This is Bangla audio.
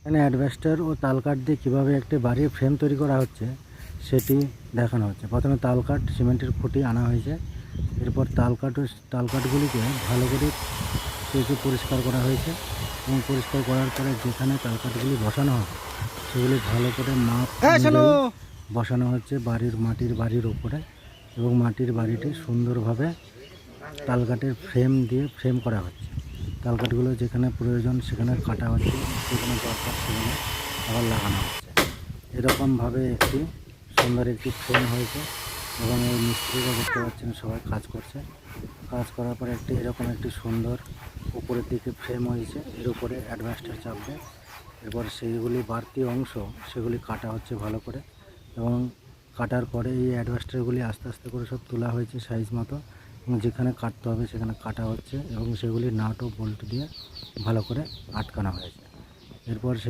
এখানে অ্যাডভেস্টার ও তালকাঠ দিয়ে কীভাবে একটি বাড়ির ফ্রেম তৈরি করা হচ্ছে সেটি দেখানো হচ্ছে। প্রথমে তালকাঠ সিমেন্টের খুঁটি আনা হয়েছে, এরপর তালকাঠগুলিকে ভালো করে কেটে পরিষ্কার করা হয়েছে এবং পরিষ্কার করার পরে যেখানে তালকাঠগুলি বসানো হবে সেগুলি ভালো করে মাপ অনুযায়ী বসানো হচ্ছে মাটির বাড়ির উপরে, এবং মাটির বাড়িটি সুন্দরভাবে তালকাঠের ফ্রেম দিয়ে ফ্রেম করা হচ্ছে। তালকাঠগুলো যেখানে প্রয়োজন সেখানে কাটা হচ্ছে, যেখানে দরকার সেখানে আবার লাগানো হচ্ছে। এরকমভাবে একটি সুন্দর একটি ফ্রেম হয়েছে এবং এই মিস্ত্রিরা দেখতে পাচ্ছেন সবাই কাজ করছে। কাজ করার পরে এরকম একটি সুন্দর উপরের দিকে ফ্রেম হয়েছে, এর উপরে অ্যাডভেস্টার চাপবে। এরপর সেইগুলি বাড়তি অংশ সেগুলি কাটা হচ্ছে ভালো করে, এবং কাটার পরে এই অ্যাডভেস্টারগুলি আস্তে আস্তে করে সব তোলা হয়েছে সাইজ মতো, এবং যেখানে কাটতে হবে সেখানে কাটা হচ্ছে এবং সেগুলি নাট ও বল্টু দিয়ে ভালো করে আটকানো হয়েছে। এরপর